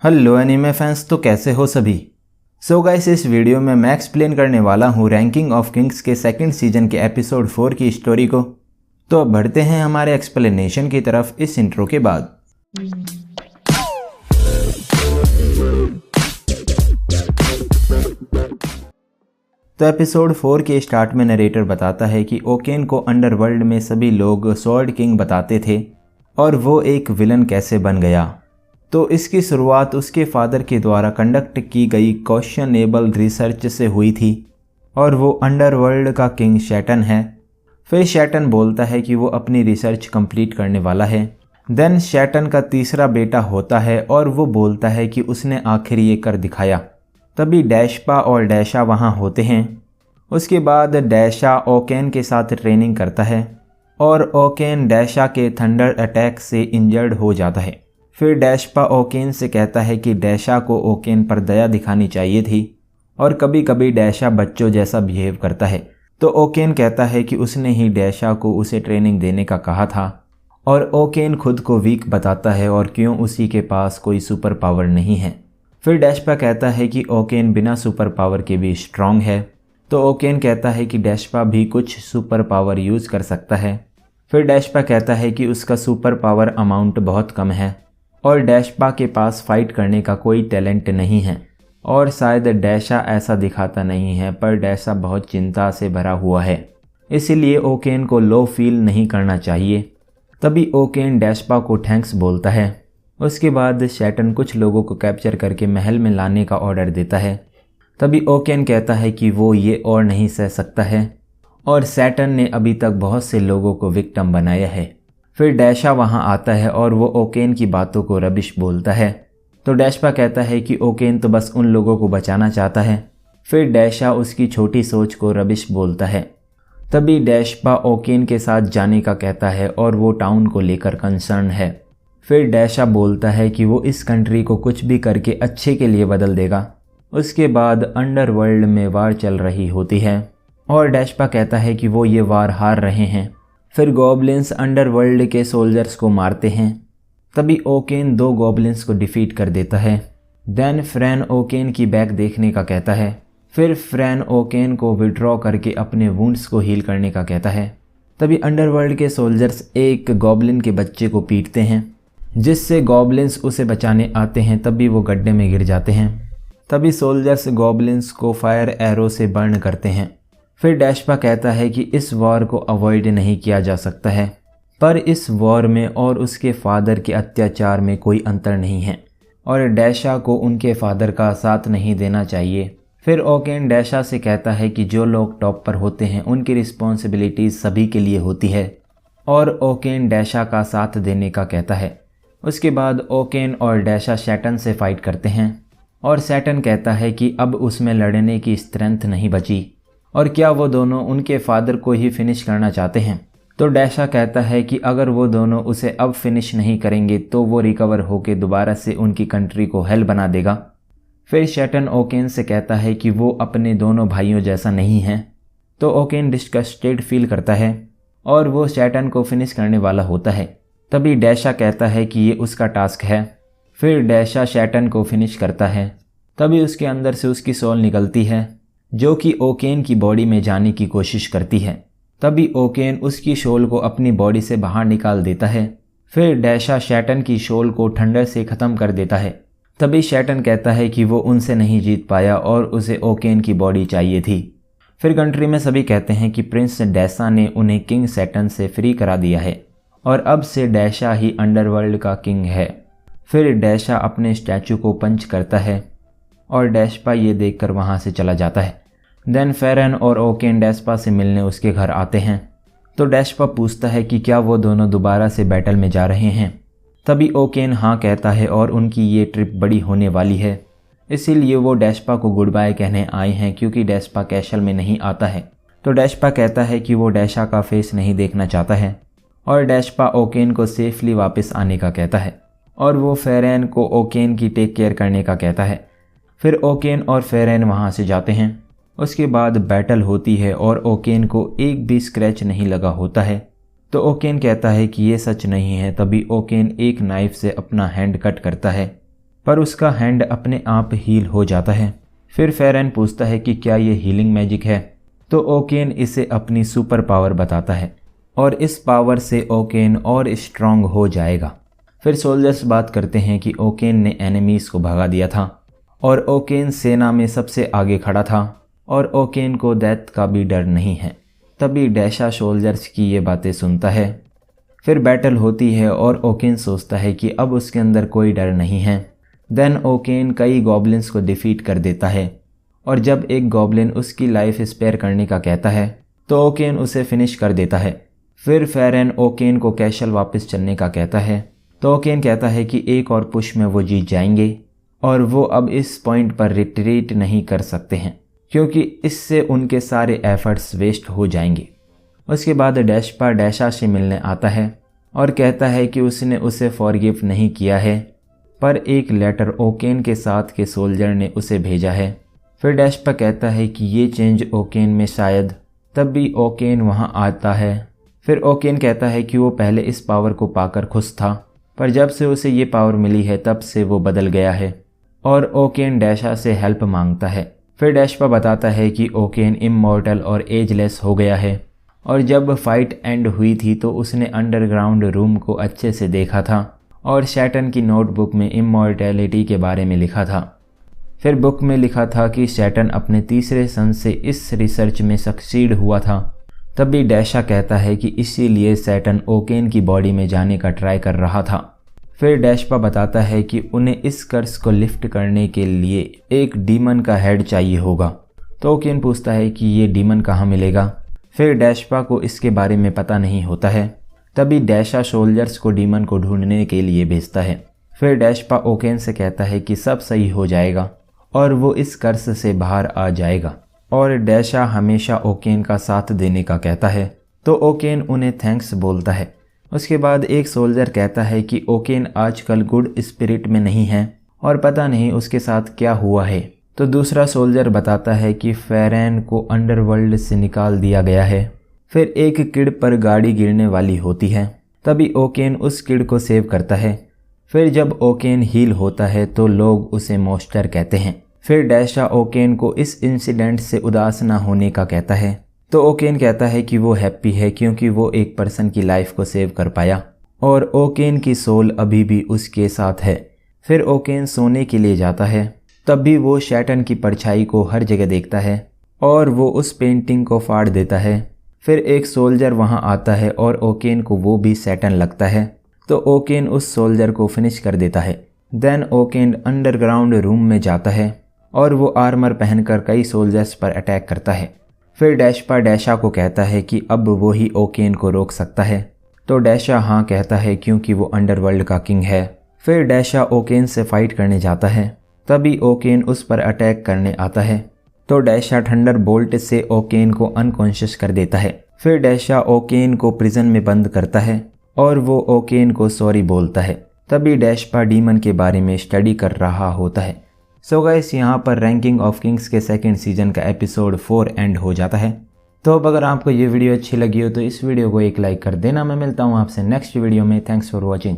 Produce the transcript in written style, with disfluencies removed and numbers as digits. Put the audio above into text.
Hello anime fans, तो कैसे हो सभी। सो गाइस, इस वीडियो में मैं एक्सप्लेन करने वाला हूँ रैंकिंग ऑफ किंग्स के सेकंड सीजन के एपिसोड 4 की स्टोरी को। तो अब बढ़ते हैं हमारे एक्सप्लेनेशन की तरफ इस इंट्रो के बाद। तो एपिसोड 4 के स्टार्ट में नरेटर बताता है कि ओकेन को अंडरवर्ल्ड में सभी लोग स्वॉर्ड किंग बताते थे और वो एक विलन कैसे बन गया। तो इसकी शुरुआत उसके फादर के द्वारा कंडक्ट की गई क्वेश्चनेबल रिसर्च से हुई थी और वो अंडरवर्ल्ड का किंग शैटन है। फिर शैटन बोलता है कि वो अपनी रिसर्च कंप्लीट करने वाला है। देन शैटन का तीसरा बेटा होता है और वो बोलता है कि उसने आखिर ये कर दिखाया। तभी डैशपा और डैशा वहाँ होते हैं। उसके बाद डैशा ओकेन के साथ ट्रेनिंग करता है और ओकेन डैशा के थंडर अटैक से इंजर्ड हो जाता है। फिर डैशपा ओकेन से कहता है कि डैशा को ओकेन पर दया दिखानी चाहिए थी और कभी कभी डैशा बच्चों जैसा बिहेव करता है। तो ओकेन कहता है कि उसने ही डैशा को उसे ट्रेनिंग देने का कहा था और ओकेन खुद को वीक बताता है और क्यों उसी के पास कोई सुपर पावर नहीं है। फिर डैशपा कहता है कि ओकेन बिना सुपर पावर के भी स्ट्रांग है। तो ओकेन कहता है कि डैशपा भी कुछ सुपर पावर यूज़ कर सकता है। फिर डैशपा कहता है कि उसका सुपर पावर अमाउंट बहुत कम है और डैशपा के पास फाइट करने का कोई टैलेंट नहीं है और शायद डैशा ऐसा दिखाता नहीं है, पर डैशा बहुत चिंता से भरा हुआ है, इसीलिए ओकेन को लो फील नहीं करना चाहिए। तभी ओकेन डैशपा को थैंक्स बोलता है। उसके बाद शैटन कुछ लोगों को कैप्चर करके महल में लाने का ऑर्डर देता है। तभी ओकेन कहता है कि वो ये और नहीं सह सकता है और शैटन ने अभी तक बहुत से लोगों को विक्टिम बनाया है। फिर डैशा वहाँ आता है और वो ओकेन की बातों को रबिश बोलता है। तो डैशपा कहता है कि ओकेन तो बस उन लोगों को बचाना चाहता है। फिर डैशा उसकी छोटी सोच को रबिश बोलता है। तभी डैशपा ओकेन के साथ जाने का कहता है और वो टाउन को लेकर कंसर्न है। फिर डैशा बोलता है कि वो इस कंट्री को कुछ भी करके अच्छे के लिए बदल देगा। उसके बाद अंडरवर्ल्ड में वार चल रही होती है और डैशपा कहता है कि वो ये वार हार रहे हैं। फिर गॉब्लिन्स अंडरवर्ल्ड के सोल्जर्स को मारते हैं। तभी ओकेन 2 गॉब्लिन्स को डिफीट कर देता है। देन फ्रैन ओकेन की बैक देखने का कहता है। फिर फ्रैन ओकेन को विड्रॉ करके अपने वुंड्स को हील करने का कहता है। तभी अंडरवर्ल्ड के सोल्जर्स एक गॉब्लिन के बच्चे को पीटते हैं, जिससे गॉब्लिन्स उसे बचाने आते हैं। तभी वो गड्ढे में गिर जाते हैं। तभी सोल्जर्स गॉब्लिन्स को फायर एरो से बर्न करते हैं। फिर डैशपा कहता है कि इस वॉर को अवॉइड नहीं किया जा सकता है, पर इस वॉर में और उसके फादर के अत्याचार में कोई अंतर नहीं है और डैशा को उनके फादर का साथ नहीं देना चाहिए। फिर ओकेन डैशा से कहता है कि जो लोग टॉप पर होते हैं उनकी रिस्पॉन्सिबिलिटीज सभी के लिए होती है और ओकेन डैशा का साथ देने का कहता है। उसके बाद ओकेन और डैशा शैटन से फाइट करते हैं और शैटन कहता है कि अब उसमें लड़ने की स्ट्रेंथ नहीं बची और क्या वो दोनों उनके फादर को ही फिनिश करना चाहते हैं। तो डैशा कहता है कि अगर वो दोनों उसे अब फिनिश नहीं करेंगे तो वो रिकवर होकर दोबारा से उनकी कंट्री को हेल बना देगा। फिर शैटन ओकेन से कहता है कि वो अपने दोनों भाइयों जैसा नहीं है। तो ओकेन डिस्गस्टेड फील करता है और वो शैटन को फिनिश करने वाला होता है। तभी डैशा कहता है कि ये उसका टास्क है। फिर डैशा शैटन को फिनिश करता है। तभी उसके अंदर से उसकी सोल निकलती है जो कि ओकेन की बॉडी में जाने की कोशिश करती है। तभी ओकेन उसकी शोल को अपनी बॉडी से बाहर निकाल देता है। फिर डैशा शैटन की शोल को ठंडर से ख़त्म कर देता है। तभी शैटन कहता है कि वो उनसे नहीं जीत पाया और उसे ओकेन की बॉडी चाहिए थी। फिर कंट्री में सभी कहते हैं कि प्रिंस डैशा ने उन्हें किंग शैटन से फ्री करा दिया है और अब से डैशा ही अंडरवर्ल्ड का किंग है। फिर डैशा अपने स्टैचू को पंच करता है और डैशपा ये देखकर वहाँ से चला जाता है। देन फेरन और ओकेन डैशपा से मिलने उसके घर आते हैं। तो डैशपा पूछता है कि क्या वो दोनों दोबारा से बैटल में जा रहे हैं। तभी ओकेन हाँ कहता है और उनकी ये ट्रिप बड़ी होने वाली है, इसीलिए वो डैशपा को गुड बाय कहने आए हैं क्योंकि डैशपा कैशल में नहीं आता है। तो डैशपा कहता है कि वो डैशा का फेस नहीं देखना चाहता है और डैशपा ओकेन को सेफली वापस आने का कहता है और वो फेरन को ओकेन की टेक केयर करने का कहता है। फिर ओकेन और फेरन वहाँ से जाते हैं। उसके बाद बैटल होती है और ओकेन को एक भी स्क्रैच नहीं लगा होता है। तो ओकेन कहता है कि ये सच नहीं है। तभी ओकेन एक नाइफ से अपना हैंड कट करता है पर उसका हैंड अपने आप हील हो जाता है। फिर फेरन पूछता है कि क्या ये हीलिंग मैजिक है, तो ओकेन इसे अपनी सुपर पावर बताता है और इस पावर से ओकेन और स्ट्रांग हो जाएगा। फिर सोल्जर्स बात करते हैं कि ओकेन ने एनिमीज़ को भगा दिया था और ओकेन सेना में सबसे आगे खड़ा था और ओकेन को डेथ का भी डर नहीं है। तभी डैशा सोल्जर्स की ये बातें सुनता है। फिर बैटल होती है और ओकेन सोचता है कि अब उसके अंदर कोई डर नहीं है। देन ओकेन कई गॉब्लिन्स को डिफीट कर देता है और जब एक गॉब्लिन उसकी लाइफ स्पेयर करने का कहता है तो ओकेन उसे फिनिश कर देता है। फिर फेरन ओकेन को कैसल वापस चलने का कहता है तो ओकेन कहता है कि एक और पुश में वो जीत जाएंगे और वो अब इस पॉइंट पर रिट्रीट नहीं कर सकते हैं क्योंकि इससे उनके सारे एफर्ट्स वेस्ट हो जाएंगे। उसके बाद डैशपा डैशा से मिलने आता है और कहता है कि उसने उसे फॉरगिव नहीं किया है, पर एक लेटर ओकेन के साथ के सोल्जर ने उसे भेजा है। फिर डैशपा कहता है कि ये चेंज ओकेन में शायद, तब भी ओकेन वहाँ आता है। फिर ओकेन कहता है कि वो पहले इस पावर को पाकर खुश था, पर जब से उसे ये पावर मिली है तब से वो बदल गया है और ओकेन डैशा से हेल्प मांगता है। फिर डैशपा बताता है कि ओकेन इमॉर्टल और एजलेस हो गया है और जब फाइट एंड हुई थी तो उसने अंडरग्राउंड रूम को अच्छे से देखा था और सैटर्न की नोटबुक में इमॉर्टैलिटी के बारे में लिखा था। फिर बुक में लिखा था कि सैटर्न अपने तीसरे सन से इस रिसर्च में सक्सीड हुआ था। तभी डैशा कहता है कि इसीलिए सैटर्न ओकेन की बॉडी में जाने का ट्राई कर रहा था। फिर डैशपा बताता है कि उन्हें इस कर्स को लिफ्ट करने के लिए एक डीमन का हेड चाहिए होगा। तो ओकेन पूछता है कि ये डीमन कहाँ मिलेगा। फिर डैशपा को इसके बारे में पता नहीं होता है। तभी डैशा सोल्जर्स को डीमन को ढूंढने के लिए भेजता है। फिर डैशपा ओकेन से कहता है कि सब सही हो जाएगा और वो इस कर्स से बाहर आ जाएगा और डैशा हमेशा ओकेन का साथ देने का कहता है तो ओकेन उन्हें थैंक्स बोलता है। उसके बाद एक सोल्जर कहता है कि ओकेन आजकल गुड स्पिरिट में नहीं है और पता नहीं उसके साथ क्या हुआ है। तो दूसरा सोल्जर बताता है कि फेरन को अंडरवर्ल्ड से निकाल दिया गया है। फिर एक किड पर गाड़ी गिरने वाली होती है, तभी ओकेन उस किड को सेव करता है। फिर जब ओकेन हील होता है तो लोग उसे मॉन्स्टर कहते हैं। फिर डैशा ओकेन को इस इंसिडेंट से उदास ना होने का कहता है तो ओकेन कहता है कि वो हैप्पी है क्योंकि वो एक पर्सन की लाइफ को सेव कर पाया और ओकेन की सोल अभी भी उसके साथ है। फिर ओकेन सोने के लिए जाता है, तब भी वो सैटर्न की परछाई को हर जगह देखता है और वो उस पेंटिंग को फाड़ देता है। फिर एक सोल्जर वहाँ आता है और ओकेन को वो भी सैटर्न लगता है तो ओकेन उस सोल्जर को फिनिश कर देता है। देन ओकेन अंडरग्राउंड रूम में जाता है और वो आर्मर पहनकर कई सोल्जर्स पर अटैक करता है। फिर डैशपा डैशा को कहता है कि अब वो ही ओकेन को रोक सकता है तो डैशा हाँ कहता है क्योंकि वो अंडरवर्ल्ड का किंग है। फिर डैशा ओकेन से फाइट करने जाता है, तभी ओकेन उस पर अटैक करने आता है तो डैशा थंडर बोल्ट से ओकेन को अनकॉन्शियस कर देता है। फिर डैशा ओकेन को प्रिजन में बंद करता है और वो ओकेन को सॉरी बोलता है। तभी डैशपा डीमन के बारे में स्टडी कर रहा होता है। सो गाइस, यहाँ पर रैंकिंग ऑफ किंग्स के सेकंड सीजन का एपिसोड 4 एंड हो जाता है। तो अब अगर आपको ये वीडियो अच्छी लगी हो तो इस वीडियो को एक लाइक कर देना। मैं मिलता हूँ आपसे नेक्स्ट वीडियो में। Thanks for watching.